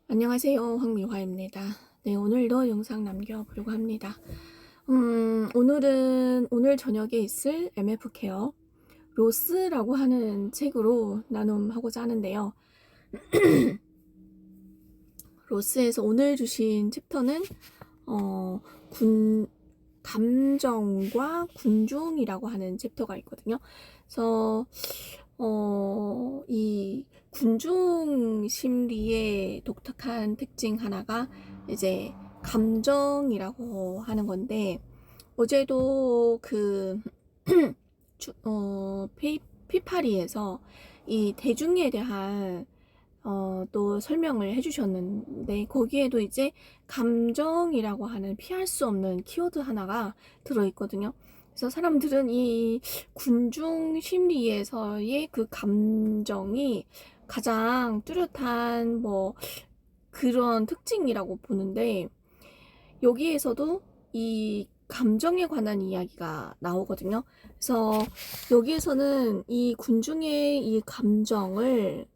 안녕하세요. 황미화입니다. 네, 오늘도 영상 남겨보려고 합니다. 오늘 저녁에 있을 MF 케어 로스라고 하는 책으로 나눔하고자 하는데요. 로스에서 오늘 주신 챕터는 어, 감정과 군중이라고 하는 챕터가 있거든요. 그래서 이 군중 심리의 독특한 특징 하나가 이제 감정이라고 하는 건데, 어제도 피파리에서 이 대중에 대한 또 설명을 해주셨는데, 거기에도 이제 감정이라고 하는 피할 수 없는 키워드 하나가 들어있거든요. 그래서 사람들은 이 군중 심리에서의 그 감정이 가장 뚜렷한 그런 특징이라고 보는데, 여기에서도 이 감정에 관한 이야기가 나오거든요. 그래서 여기에서는 이 군중의 이 감정을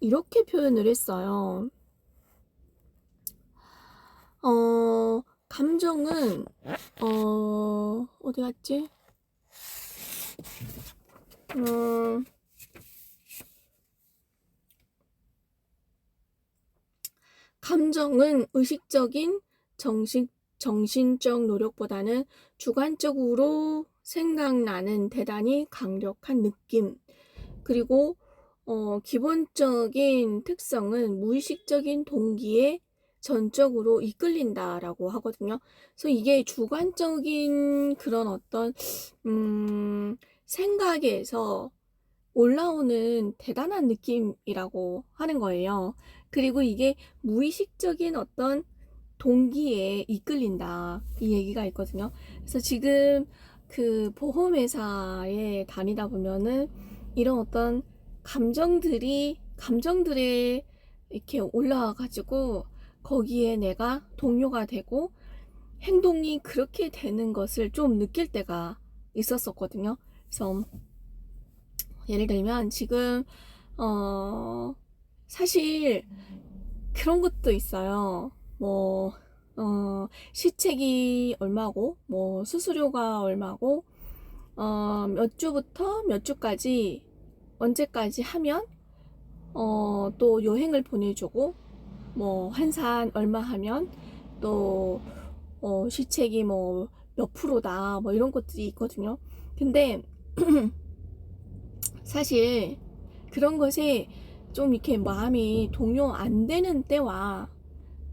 이렇게 표현을 했어요. 감정은 어디 갔지? 감정은 의식적인 정신적 노력보다는 주관적으로 생각나는 대단히 강력한 느낌, 그리고 기본적인 특성은 무의식적인 동기에 전적으로 이끌린다라고 하거든요. 그래서 이게 주관적인 그런 어떤 생각에서 올라오는 대단한 느낌이라고 하는 거예요. 그리고 이게 무의식적인 어떤 동기에 이끌린다, 이 얘기가 있거든요. 그래서 지금 그 보험회사에 다니다 보면은 이런 어떤 감정들에 이렇게 올라와 가지고 거기에 내가 동요가 되고 행동이 그렇게 되는 것을 좀 느낄 때가 있었었거든요. 그래서 예를 들면 지금 사실 그런 것도 있어요. 시책이 얼마고, 수수료가 얼마고, 몇 주부터 몇 주까지, 언제까지 하면, 또 여행을 보내주고, 환산 얼마 하면, 또, 시책이 몇 프로다, 이런 것들이 있거든요. 근데, 사실, 그런 것에 좀 이렇게 마음이 동요 안 되는 때와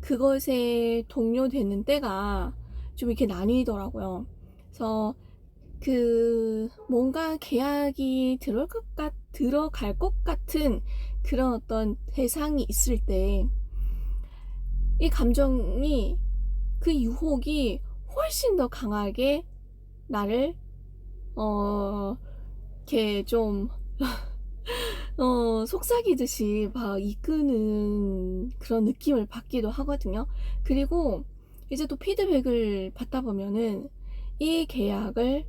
그것에 동요되는 때가 좀 이렇게 나뉘더라고요. 그래서 뭔가 계약이 들어갈 것 같은 그런 어떤 대상이 있을 때 이 감정이, 그 유혹이 훨씬 더 강하게 나를 이렇게 좀 속삭이듯이 막 이끄는 그런 느낌을 받기도 하거든요. 그리고 이제 또 피드백을 받다 보면은 이 계약을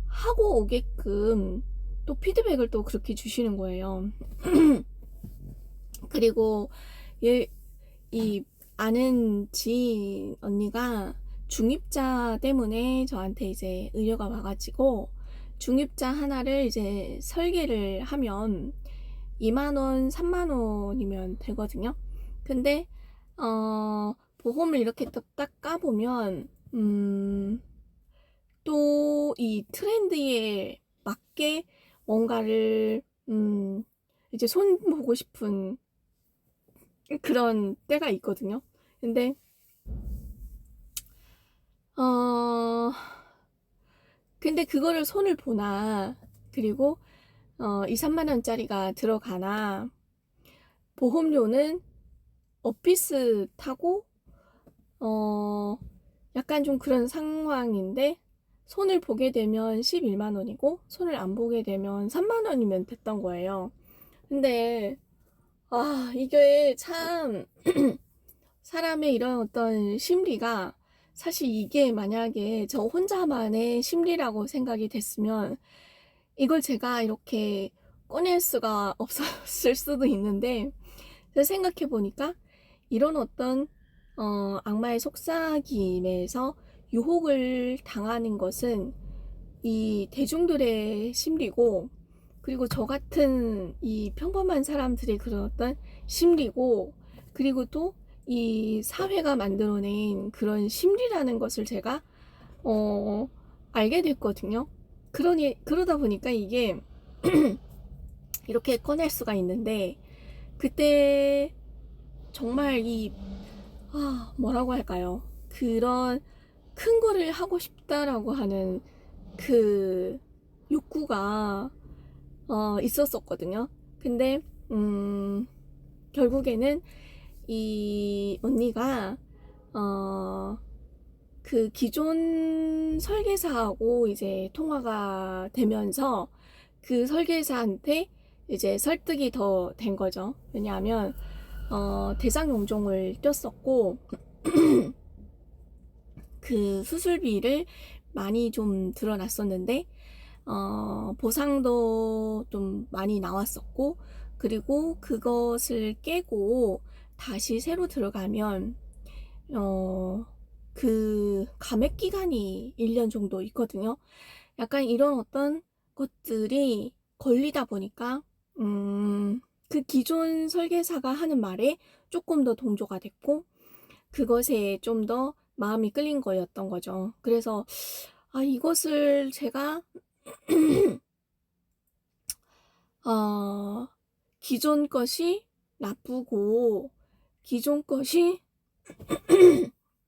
하고 오게끔 또 피드백을 또 그렇게 주시는 거예요. 그리고 이 아는 지인 언니가 중입자 때문에 저한테 이제 의뢰가 와가지고, 중입자 하나를 이제 설계를 하면 2만원, 3만원이면 되거든요. 근데 보험을 이렇게 딱 까보면 또 이 트렌드에 맞게 뭔가를 이제 손 보고 싶은 그런 때가 있거든요. 근데 어 근데 그거를 손을 보나, 그리고 2, 3만 원짜리가 들어가나, 보험료는 비슷하고 약간 좀 그런 상황인데, 손을 보게 되면 11만 원이고 손을 안 보게 되면 3만 원이면 됐던 거예요. 근데 이게 참 사람의 이런 어떤 심리가, 사실 이게 만약에 저 혼자만의 심리라고 생각이 됐으면 이걸 제가 이렇게 꺼낼 수가 없었을 수도 있는데, 생각해 보니까 이런 어떤 악마의 속삭임에서 유혹을 당하는 것은 이 대중들의 심리고, 그리고 저 같은 이 평범한 사람들의 그런 어떤 심리고, 그리고 또 이 사회가 만들어낸 그런 심리라는 것을 제가 알게 됐거든요. 그러다 보니까 이게 이렇게 꺼낼 수가 있는데, 그때 정말 뭐라고 할까요? 그런 큰 거를 하고 싶다라고 하는 그 욕구가 있었었거든요. 근데 결국에는 이 언니가 그 기존 설계사하고 이제 통화가 되면서 그 설계사한테 이제 설득이 더 된 거죠. 왜냐하면 대장 용종을 꼈었고 그 수술비를 많이 좀 드러났었는데 보상도 좀 많이 나왔었고, 그리고 그것을 깨고 다시 새로 들어가면 그 감액 기간이 1년 정도 있거든요. 약간 이런 어떤 것들이 걸리다 보니까 그 기존 설계사가 하는 말에 조금 더 동조가 됐고, 그것에 좀 더 마음이 끌린 거였던 거죠. 그래서 이것을 제가 기존 것이 나쁘고 기존 것이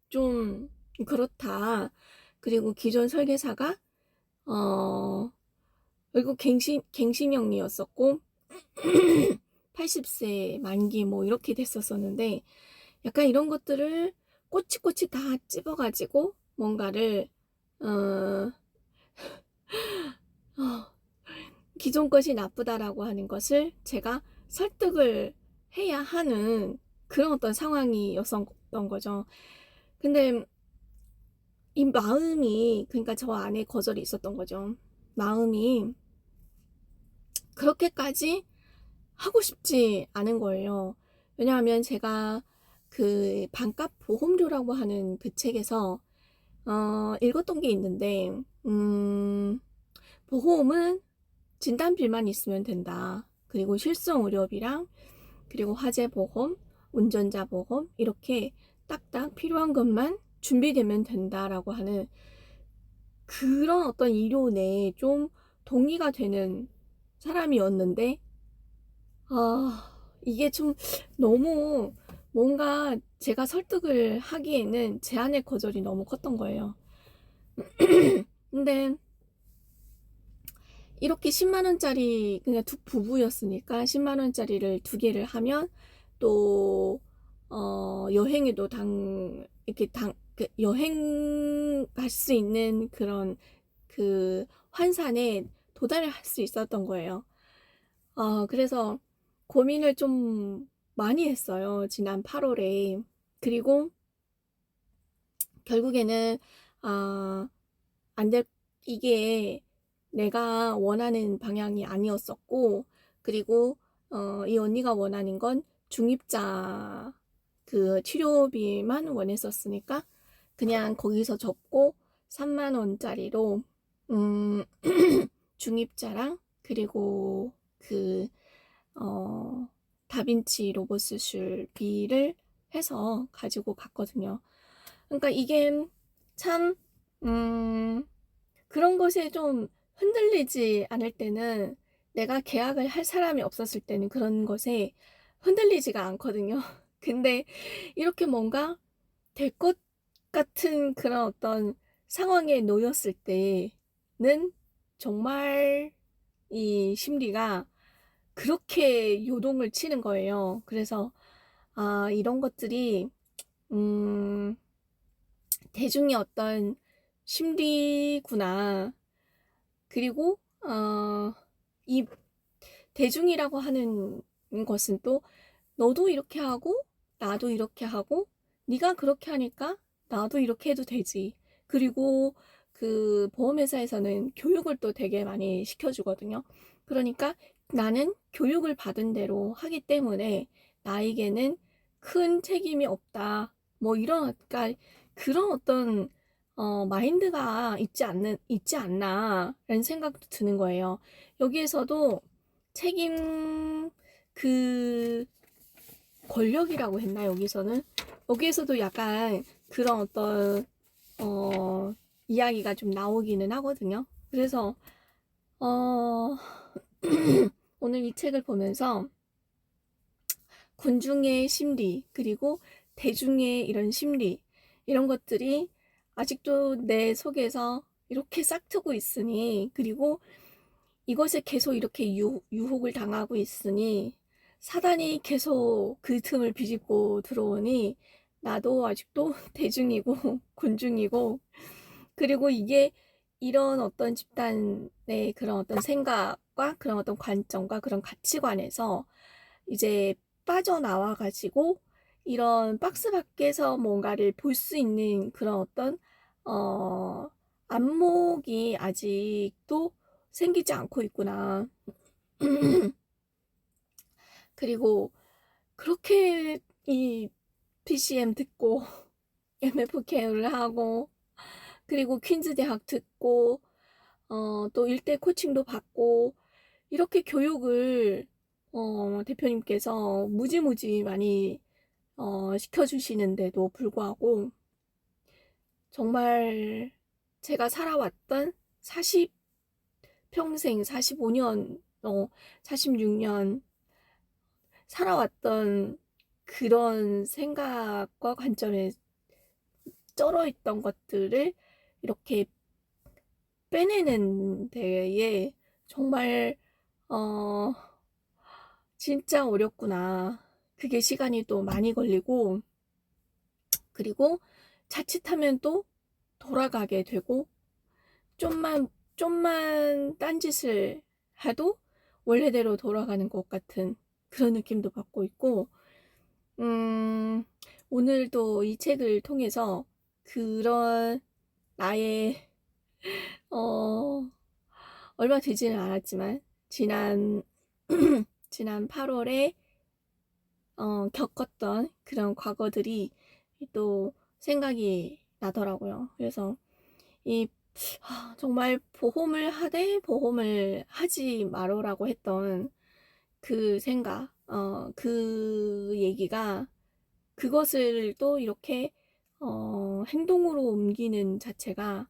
좀 그렇다. 그리고 기존 설계사가 그리고 갱신형이었었고 80세 만기 뭐 이렇게 됐었었는데, 약간 이런 것들을 꼬치꼬치 다 찝어가지고 뭔가를 어, 기존 것이 나쁘다라고 하는 것을 제가 설득을 해야 하는 그런 어떤 상황이었던 거죠. 근데 이 마음이, 그러니까 저 안에 거절이 있었던 거죠. 마음이 그렇게까지 하고 싶지 않은 거예요. 왜냐하면 제가 그 반값 보험료라고 하는 그 책에서 읽었던 게 있는데, 보험은 진단비만 있으면 된다. 그리고 실손 의료비랑, 그리고 화재 보험, 운전자 보험, 이렇게 딱딱 필요한 것만 준비되면 된다라고 하는 그런 어떤 이론에 좀 동의가 되는 사람이었는데, 이게 좀 너무 뭔가 제가 설득을 하기에는 제 안의 거절이 너무 컸던 거예요. 근데 이렇게 10만원짜리, 그냥 두 부부였으니까 10만원짜리를 두 개를 하면 또, 여행에도 여행 갈 수 있는 그런 그 환산에 도달을 할 수 있었던 거예요. 그래서 고민을 좀 많이 했어요. 지난 8월에. 그리고 결국에는, 안 될, 이게 내가 원하는 방향이 아니었었고, 그리고, 이 언니가 원하는 건 중입자 그 치료비만 원했었으니까, 그냥 거기서 접고 3만 원짜리로, 중입자랑, 그리고 다빈치 로봇 수술비를 해서 가지고 갔거든요. 그러니까 이게 참, 그런 것에 좀 흔들리지 않을 때는, 내가 계약을 할 사람이 없었을 때는 그런 것에 흔들리지가 않거든요. 근데 이렇게 뭔가 될 것 같은 그런 어떤 상황에 놓였을 때는 정말 이 심리가 그렇게 요동을 치는 거예요. 그래서 이런 것들이 음, 대중의 어떤 심리구나. 그리고 이 대중이라고 하는 것은 또 너도 이렇게 하고 나도 이렇게 하고 네가 그렇게 하니까 나도 이렇게 해도 되지. 그리고 그 보험회사에서는 교육을 또 되게 많이 시켜주거든요. 그러니까 나는 교육을 받은 대로 하기 때문에 나에게는 큰 책임이 없다. 뭐 이런, 그러니까 그런 어떤 마인드가 있지 않나라는 생각도 드는 거예요. 여기에서도 책임, 그 권력이라고 했나, 여기서는? 여기에서도 약간 그런 어떤 어 이야기가 좀 나오기는 하거든요. 그래서 어 오늘 이 책을 보면서 군중의 심리, 그리고 대중의 이런 심리, 이런 것들이 아직도 내 속에서 이렇게 싹트고 있으니, 그리고 이것에 계속 이렇게 유혹을 당하고 있으니, 사단이 계속 그 틈을 비집고 들어오니, 나도 아직도 대중이고, 군중이고, 그리고 이게 이런 어떤 집단의 그런 어떤 생각과 그런 어떤 관점과 그런 가치관에서 이제 빠져나와 가지고 이런 박스 밖에서 뭔가를 볼 수 있는 그런 어떤 어 안목이 아직도 생기지 않고 있구나. 그리고 그렇게 이 PCM 듣고 MFK를 하고, 그리고 퀸즈 대학 듣고 또 일대 코칭도 받고, 이렇게 교육을 대표님께서 무지무지 많이 시켜주시는데도 불구하고, 정말 제가 살아왔던 40평생, 45년, 46년 살아왔던 그런 생각과 관점에 쩔어 있던 것들을 이렇게 빼내는 데에 정말 어 진짜 어렵구나. 그게 시간이 또 많이 걸리고, 그리고 자칫하면 또 돌아가게 되고, 좀만 딴짓을 해도 원래대로 돌아가는 것 같은 그런 느낌도 받고 있고, 음, 오늘도 이 책을 통해서 그런 나의, 어, 얼마 되지는 않았지만, 지난, 지난 8월에 겪었던 그런 과거들이 또 생각이 나더라고요. 그래서 이 정말 보험을 하되 보험을 하지 말어라고 했던 그 생각, 그 얘기가, 그것을 또 이렇게 행동으로 옮기는 자체가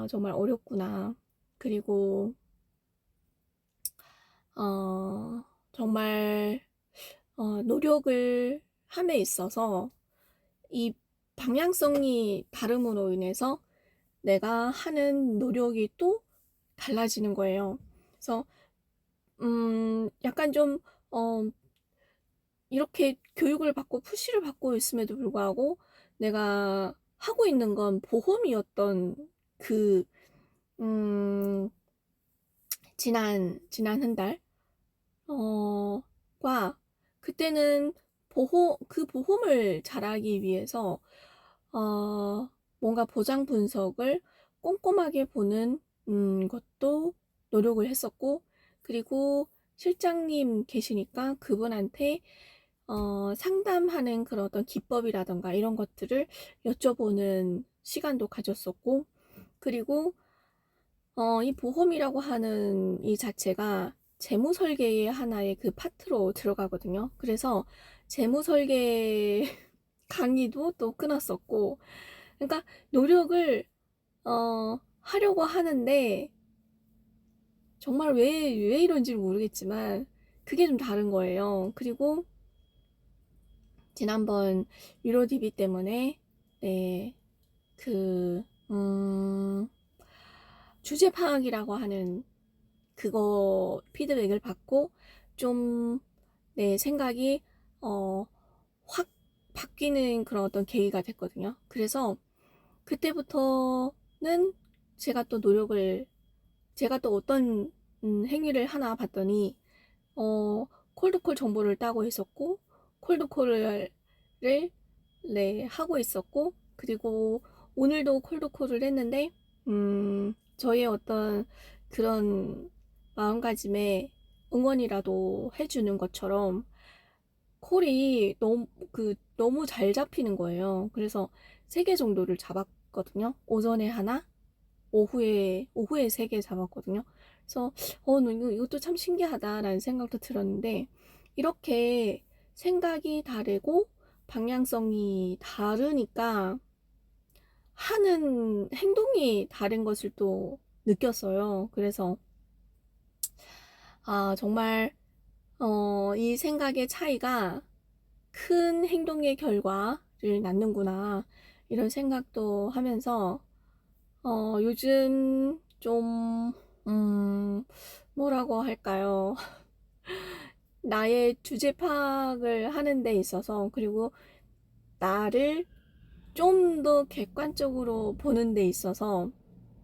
정말 어렵구나. 그리고 정말 노력을 함에 있어서 이 방향성이 다름으로 인해서 내가 하는 노력이 또 달라지는 거예요. 그래서 약간 좀 어, 이렇게 교육을 받고 푸시를 받고 있음에도 불구하고 내가 하고 있는 건 보험이었던 그 음, 지난 한 달, 과, 그때는 그 보험을 잘하기 위해서, 어, 뭔가 보장 분석을 꼼꼼하게 보는, 것도 노력을 했었고, 그리고 실장님 계시니까 그분한테, 상담하는 그런 어떤 기법이라던가 이런 것들을 여쭤보는 시간도 가졌었고, 그리고 이 보험이라고 하는 이 자체가 재무 설계의 하나의 그 파트로 들어가거든요. 그래서 재무 설계 강의도 또 끊었었고, 그러니까 노력을 하려고 하는데 정말 왜 이런지 모르겠지만 그게 좀 다른 거예요. 그리고 지난번 유로 DB 때문에 네, 그 주제 파악이라고 하는 그거 피드백을 받고 좀 내 생각이 확 바뀌는 그런 어떤 계기가 됐거든요. 그래서 그때부터는 제가 또 노력을, 제가 또 어떤 행위를 하나 봤더니 콜드콜 정보를 따고 있었고, 콜드콜을 네, 하고 있었고, 그리고 오늘도 콜드콜을 했는데 저의 어떤 그런 마음가짐에 응원이라도 해주는 것처럼 콜이 너무 잘 잡히는 거예요. 그래서 3개 정도를 잡았거든요. 오전에 하나, 오후에 3개 잡았거든요. 그래서 이것도 참 신기하다라는 생각도 들었는데, 이렇게 생각이 다르고 방향성이 다르니까 하는 행동이 다른 것을 또 느꼈어요. 그래서 정말 이 생각의 차이가 큰 행동의 결과를 낳는구나, 이런 생각도 하면서 요즘 좀 뭐라고 할까요? 나의 주제 파악을 하는 데 있어서, 그리고 나를 좀 더 객관적으로 보는 데 있어서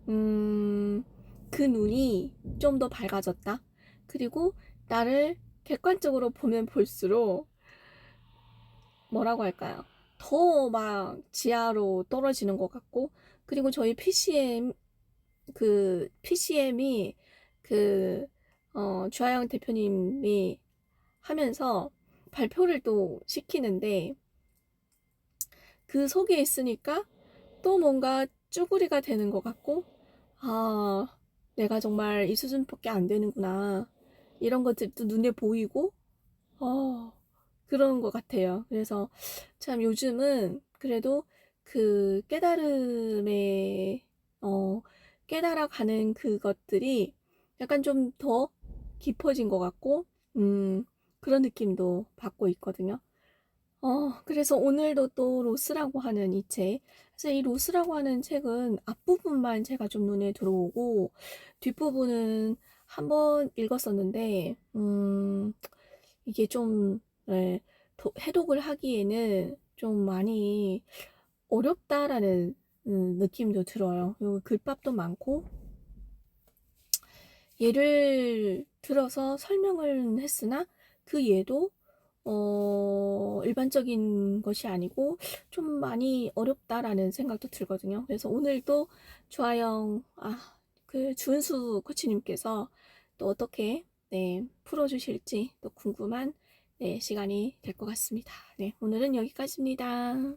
그 눈이 좀 더 밝아졌다. 그리고 나를 객관적으로 보면 볼수록 뭐라고 할까요? 더 막 지하로 떨어지는 것 같고, 그리고 저희 PCM이 주하영 대표님이 하면서 발표를 또 시키는데, 그 속에 있으니까 또 뭔가 쭈구리가 되는 것 같고, 아, 내가 정말 이 수준밖에 안 되는구나, 이런 것들도 눈에 보이고, 어, 그런 것 같아요. 그래서 참 요즘은 그래도 그 깨달아가는 그것들이 약간 좀 더 깊어진 것 같고, 그런 느낌도 받고 있거든요. 그래서 오늘도 또 로스라고 하는 이 책. 그래서 이 로스라고 하는 책은 앞부분만 제가 좀 눈에 들어오고, 뒷부분은 한번 읽었었는데, 이게 좀, 네, 해독을 하기에는 좀 많이 어렵다라는 느낌도 들어요. 그리고 글밥도 많고, 예를 들어서 설명을 했으나 그 예도 일반적인 것이 아니고 좀 많이 어렵다라는 생각도 들거든요. 그래서 오늘도 주은수 코치님께서 또 어떻게, 네, 풀어주실지 또 궁금한, 네, 시간이 될 것 같습니다. 네, 오늘은 여기까지입니다.